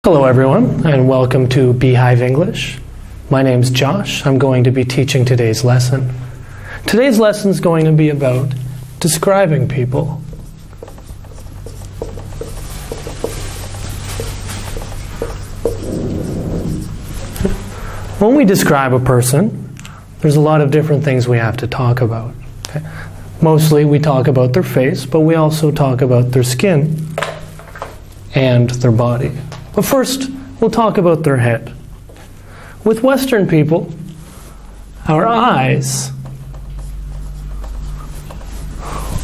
Hello everyone, and welcome to BeeHive English. My name's Josh. I'm going to be teaching today's lesson. Today's lesson is going to be about describing people. When we describe a person, there's a lot of different things we have to talk about. Okay? Mostly we talk about their face, but we also talk about their skin and their body. But first, we'll talk about their head. With Western people, our eyes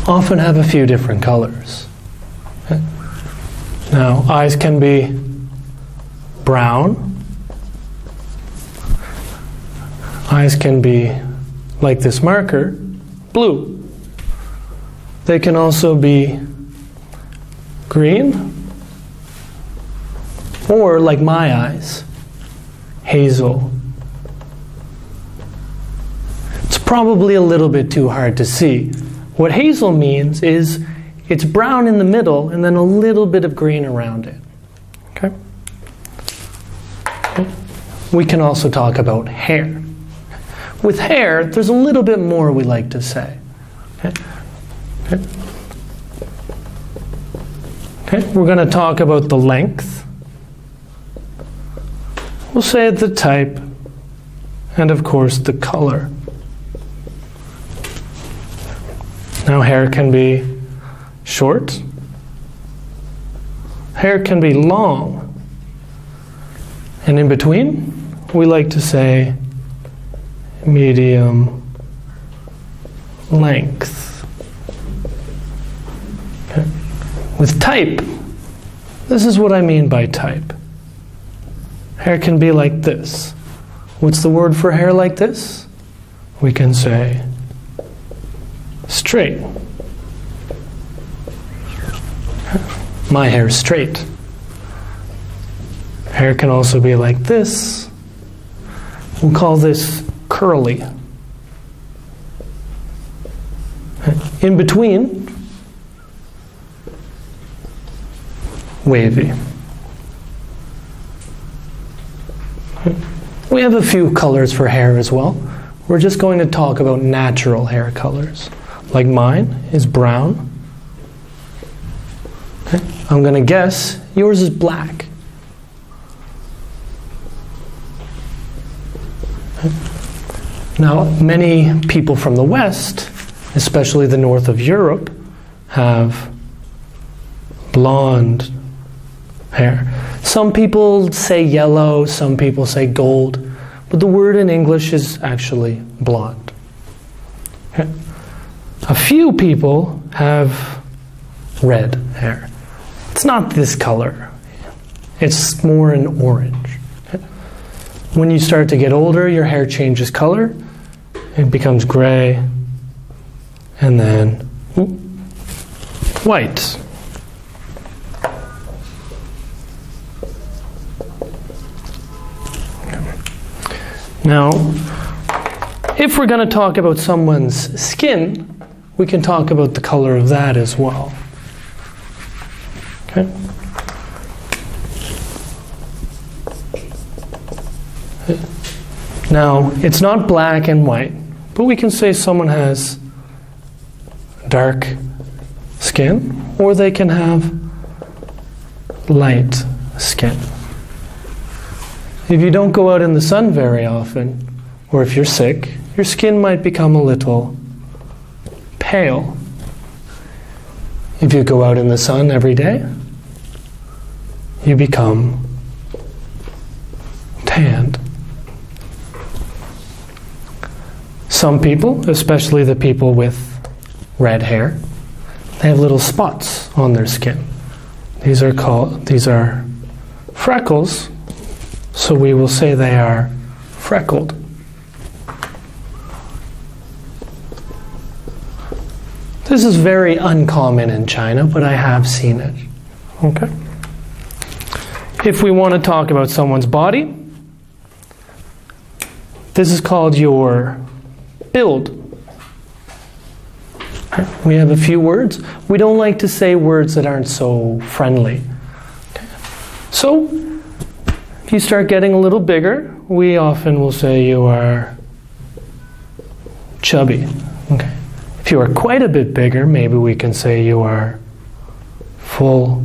often have a few different colors. Okay? Now, eyes can be brown. Eyes can be, like this marker, blue. They can also be green, or, like my eyes, hazel. It's probably a little bit too hard to see. What hazel means is it's brown in the middle and then a little bit of green around it. Okay? We can also talk about hair. With hair, there's a little bit more we like to say. Okay? Okay? We're going to talk about the length. We'll say the type, and of course the color. Now hair can be short, hair can be long, and in between we like to say medium length. Okay. With type, this is what I mean by type. Hair can be like this. What's the word for hair like this? We can say straight. My hair's straight. Hair can also be like this. We'll call this curly. In between, wavy. We have a few colors for hair as well. We're just going to talk about natural hair colors. Like mine is brown. Okay. I'm going to guess yours is black. Okay. Now, many people from the West, especially the north of Europe, have blonde hair. Some people say yellow, some people say gold, but the word in English is actually blonde. Okay. A few people have red hair. It's not this color. It's more an orange. Okay. When you start to get older, your hair changes color. It becomes gray, and then white. Now, if we're going to talk about someone's skin, we can talk about the color of that as well. Okay? Now, it's not black and white, but we can say someone has dark skin, or they can have light skin. If you don't go out in the sun very often, or if you're sick, your skin might become a little pale. If you go out in the sun every day, you become tanned. Some people, especially the people with red hair, they have little spots on their skin. These are freckles. So we will say they are freckled. This is very uncommon in China, but I have seen it. Okay? If we want to talk about someone's body, this is called your build. We have a few words. We don't like to say words that aren't so friendly. Okay. So If you start getting a little bigger, we often will say you are chubby. Okay. If you are quite a bit bigger, maybe we can say you are full-figured.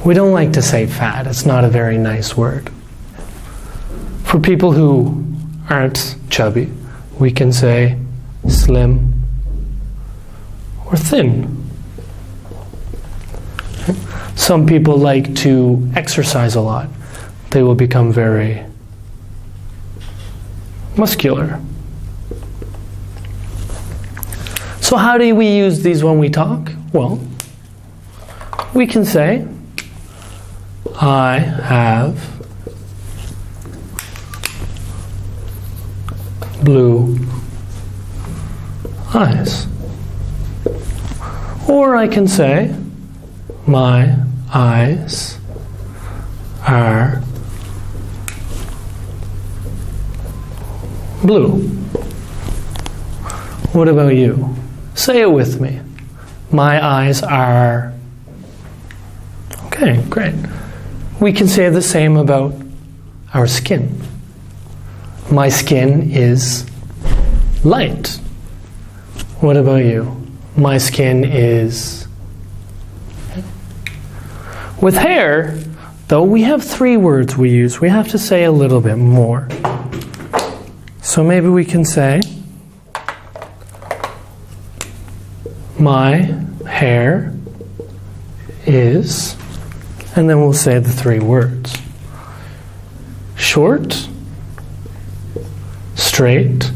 We don't like to say fat. It's not a very nice word. For people who aren't chubby, we can say slim or thin. Some people like to exercise a lot. They will become very muscular. So how do we use these when we talk? Well, we can say, I have blue eyes. Or I can say, my eyes are blue. What about you? Say it with me. My eyes are... Okay, great. We can say the same about our skin. My skin is light. What about you? My skin is... With hair, though, we have 3 words we use. We have to say a little bit more. So maybe we can say, my hair is, and then we'll say the 3 words. Short, straight,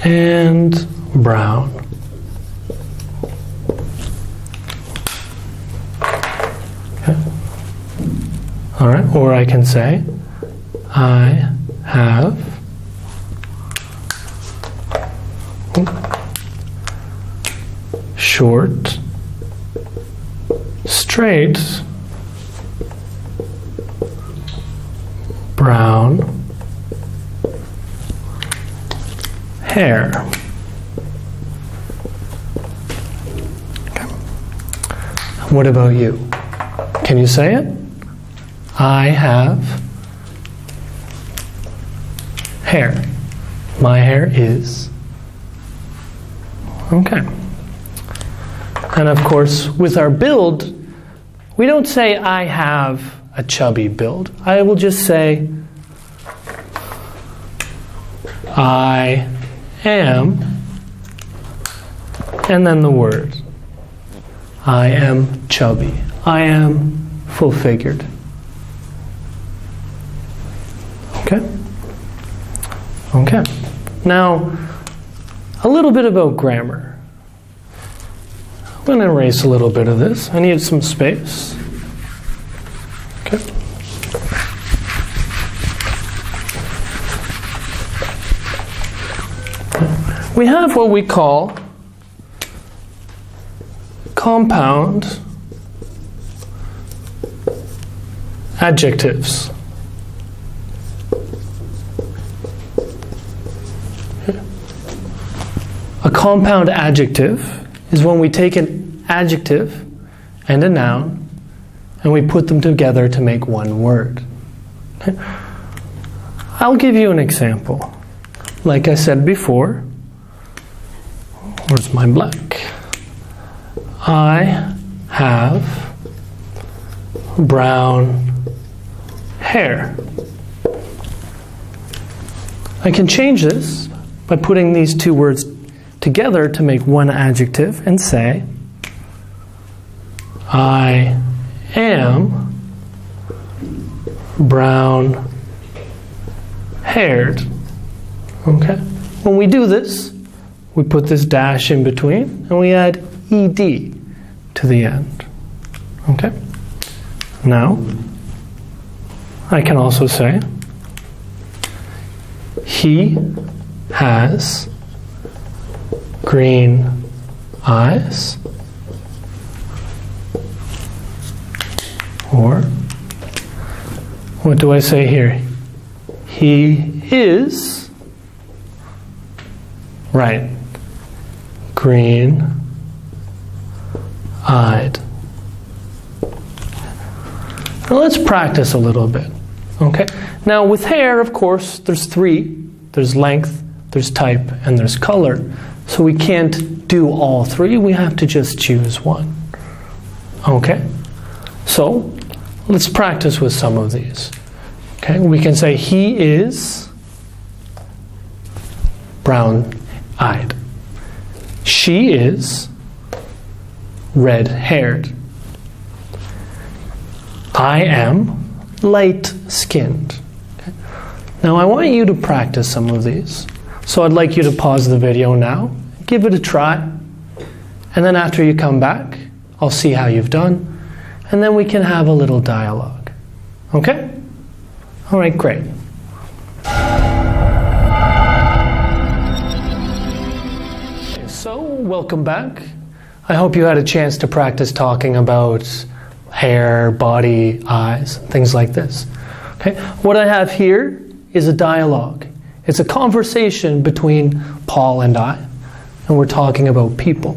and brown. Okay. All right, or I can say, I have short, straight, brown hair. Okay. What about you? Can you say it? I have hair. My hair is... Okay. And of course, with our build, we don't say I have a chubby build. I will just say I am, and then the word. I am chubby. I am full-figured. Okay? Okay. Now, a little bit about grammar. I'm going to erase a little bit of this. I need some space. Okay. We have what we call compound adjectives. A compound adjective is when we take an adjective and a noun and we put them together to make one word. Okay? I'll give you an example. Like I said before, where's my black? I have brown hair. I can change this by putting these 2 words together to make one adjective and say, I am brown haired. Okay? When we do this, we put this dash in between and we add ed to the end. Okay? Now, I can also say, he has green eyes. Or, what do I say here? He is, right, green-eyed. Now let's practice a little bit. Okay? Now with hair, of course, there's three. There's length, there's type, and there's color. So we can't do all three. We have to just choose one. Okay? So let's practice with some of these. Okay? We can say he is brown-eyed. She is red-haired. I am light-skinned. Okay? Now I want you to practice some of these. So I'd like you to pause the video now, give it a try, and then after you come back, I'll see how you've done, and then we can have a little dialogue. Okay? All right, great. So, welcome back. I hope you had a chance to practice talking about hair, body, eyes, things like this. Okay? What I have here is a dialogue. It's a conversation between Paul and I, and we're talking about people.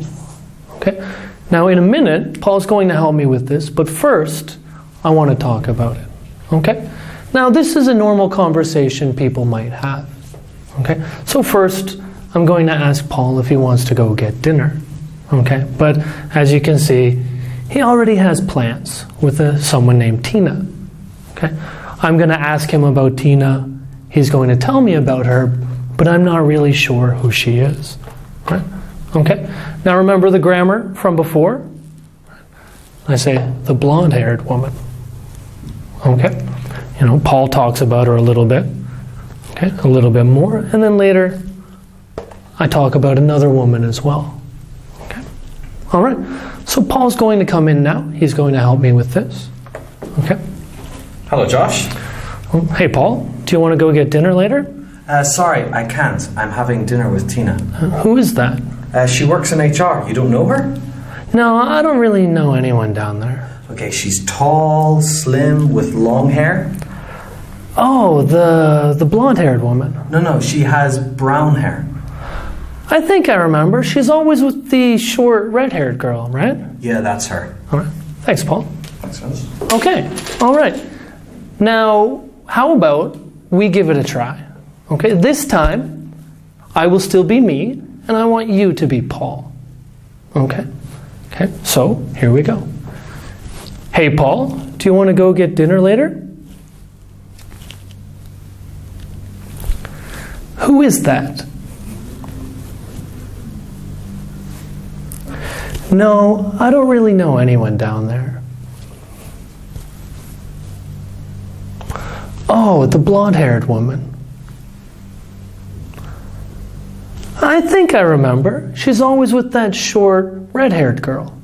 Okay? Now, in a minute, Paul's going to help me with this, but first, I want to talk about it. Okay? Now, this is a normal conversation people might have. Okay? So first, I'm going to ask Paul if he wants to go get dinner. Okay? But as you can see, he already has plans with someone named Tina. Okay? I'm going to ask him about Tina. He's going to tell me about her, but I'm not really sure who she is. Right? Okay? Now remember the grammar from before? I say the blonde-haired woman. Okay? You know, Paul talks about her a little bit. Okay? A little bit more. And then later, I talk about another woman as well. Okay? All right? So Paul's going to come in now. He's going to help me with this. Okay? Hello, Josh. Hey, Paul. Do you want to go get dinner later? Sorry, I can't. I'm having dinner with Tina. Who is that? She works in HR. You don't know her? No, I don't really know anyone down there. Okay, she's tall, slim, with long hair. Oh, the blonde-haired woman. No, she has brown hair. I think I remember. She's always with the short, red-haired girl, right? Yeah, that's her. All right. Thanks, Paul. Thanks, friends. Okay. All right. Now, how about we give it a try? Okay. This time, I will still be me, and I want you to be Paul. Okay. Okay. So here we go. Hey, Paul. Do you want to go get dinner later? Who is that? No, I don't really know anyone down there. Oh, the blonde-haired woman. I think I remember. She's always with that short, red-haired girl.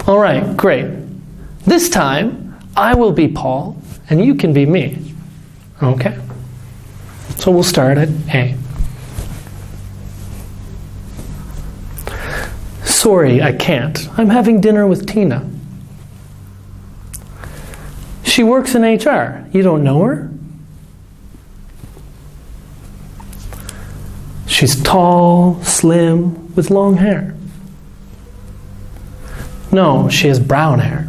All right, great. This time, I will be Paul, and you can be me. Okay? So we'll start at A. Sorry, I can't. I'm having dinner with Tina. She works in HR. You don't know her? She's tall, slim, with long hair. No, she has brown hair.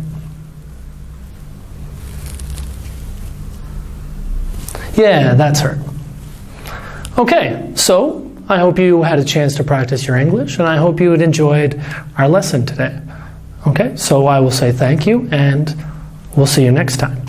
Yeah, that's her. Okay, so I hope you had a chance to practice your English, and I hope you had enjoyed our lesson today. Okay, so I will say thank you, and we'll see you next time.